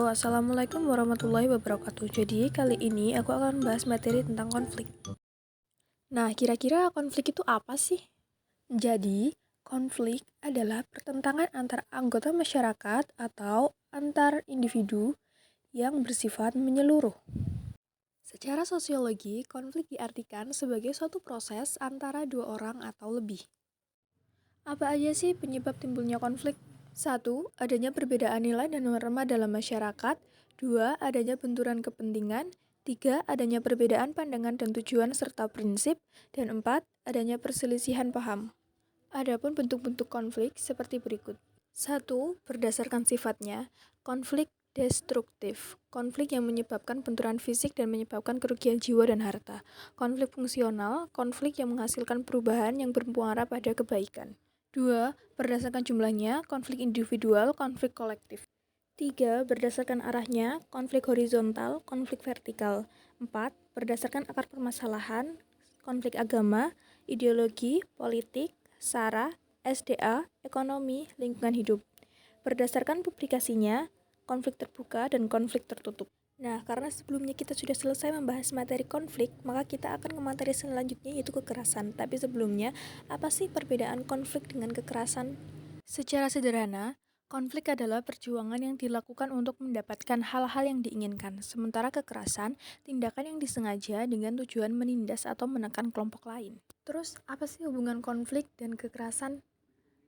Halo, Assalamualaikum warahmatullahi wabarakatuh. Jadi, kali ini aku akan membahas materi tentang konflik. Nah, kira-kira konflik itu apa sih? Jadi, konflik adalah pertentangan antar anggota masyarakat atau antar individu yang bersifat menyeluruh. Secara sosiologi, konflik diartikan sebagai suatu proses antara dua orang atau lebih. Apa aja sih penyebab timbulnya konflik? 1. Adanya perbedaan nilai dan norma dalam masyarakat. 2. Adanya benturan kepentingan. 3. Adanya perbedaan pandangan dan tujuan serta prinsip. Dan 4. Adanya perselisihan paham. Adapun bentuk-bentuk konflik seperti berikut. 1. Berdasarkan sifatnya, konflik destruktif, konflik yang menyebabkan benturan fisik dan menyebabkan kerugian jiwa dan harta. Konflik fungsional, konflik yang menghasilkan perubahan yang bermuara pada kebaikan. 2. Berdasarkan jumlahnya, konflik individual, konflik kolektif. 3. Berdasarkan arahnya, konflik horizontal, konflik vertikal. 4. Berdasarkan akar permasalahan, konflik agama, ideologi, politik, SARA, SDA, ekonomi, lingkungan hidup. Berdasarkan publikasinya, konflik terbuka dan konflik tertutup. Nah, karena sebelumnya kita sudah selesai membahas materi konflik, maka kita akan ke materi selanjutnya yaitu kekerasan. Tapi sebelumnya, apa sih perbedaan konflik dengan kekerasan? Secara sederhana, konflik adalah perjuangan yang dilakukan untuk mendapatkan hal-hal yang diinginkan. Sementara kekerasan, tindakan yang disengaja dengan tujuan menindas atau menekan kelompok lain. Terus, apa sih hubungan konflik dan kekerasan?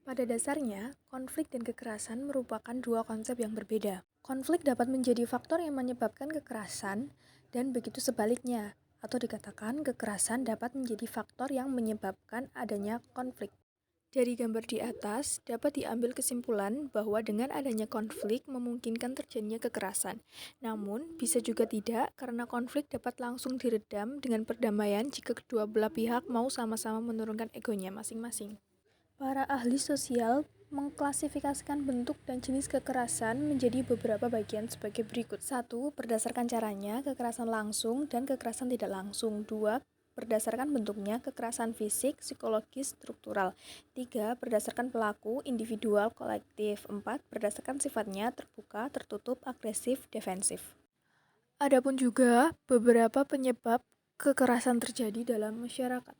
Pada dasarnya, konflik dan kekerasan merupakan dua konsep yang berbeda. Konflik dapat menjadi faktor yang menyebabkan kekerasan, dan begitu sebaliknya, atau dikatakan kekerasan dapat menjadi faktor yang menyebabkan adanya konflik. Dari gambar di atas, dapat diambil kesimpulan bahwa dengan adanya konflik memungkinkan terjadinya kekerasan. Namun, bisa juga tidak karena konflik dapat langsung diredam dengan perdamaian jika kedua belah pihak mau sama-sama menurunkan egonya masing-masing. Para ahli sosial mengklasifikasikan bentuk dan jenis kekerasan menjadi beberapa bagian sebagai berikut. 1. Berdasarkan caranya, kekerasan langsung dan kekerasan tidak langsung. 2. Berdasarkan bentuknya, kekerasan fisik, psikologis, struktural. 3. Berdasarkan pelaku, individual, kolektif. 4. Berdasarkan sifatnya, terbuka, tertutup, agresif, defensif. Adapun juga beberapa penyebab kekerasan terjadi dalam masyarakat.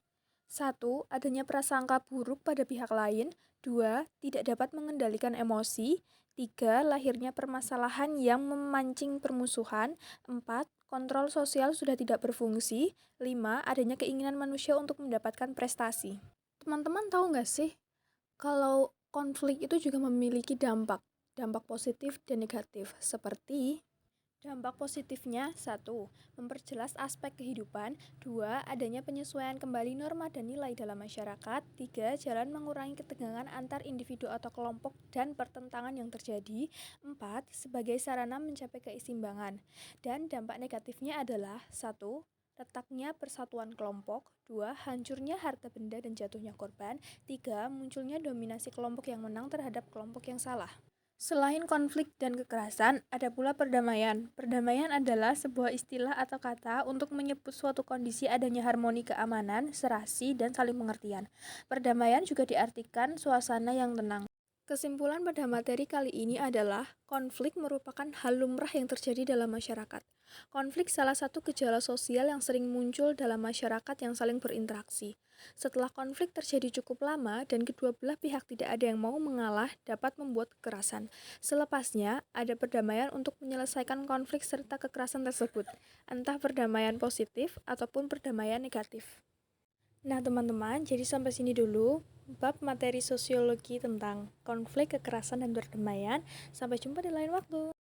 1. Adanya prasangka buruk pada pihak lain. 2. Tidak dapat mengendalikan emosi. 3. Lahirnya permasalahan yang memancing permusuhan. 4. Kontrol sosial sudah tidak berfungsi. 5. Adanya keinginan manusia untuk mendapatkan prestasi. Teman-teman tahu nggak sih, kalau konflik itu juga memiliki dampak positif dan negatif, seperti dampak positifnya, 1. Memperjelas aspek kehidupan. 2. Adanya penyesuaian kembali norma dan nilai dalam masyarakat. 3. Jalan mengurangi ketegangan antar individu atau kelompok dan pertentangan yang terjadi. 4. Sebagai sarana mencapai keseimbangan. Dan dampak negatifnya adalah 1. Retaknya persatuan kelompok. 2. Hancurnya harta benda dan jatuhnya korban. 3. Munculnya dominasi kelompok yang menang terhadap kelompok yang salah. Selain konflik dan kekerasan, ada pula perdamaian. Perdamaian adalah sebuah istilah atau kata untuk menyebut suatu kondisi adanya harmoni keamanan, serasi, dan saling pengertian. Perdamaian juga diartikan suasana yang tenang. Kesimpulan pada materi kali ini adalah konflik merupakan hal lumrah yang terjadi dalam masyarakat. Konflik salah satu gejala sosial yang sering muncul dalam masyarakat yang saling berinteraksi. Setelah konflik terjadi cukup lama dan kedua belah pihak tidak ada yang mau mengalah, dapat membuat kekerasan. Selepasnya, ada perdamaian untuk menyelesaikan konflik serta kekerasan tersebut, entah perdamaian positif ataupun perdamaian negatif. Nah teman-teman, jadi sampai sini dulu bab materi sosiologi tentang konflik, kekerasan, dan perdamaian. Sampai jumpa di lain waktu.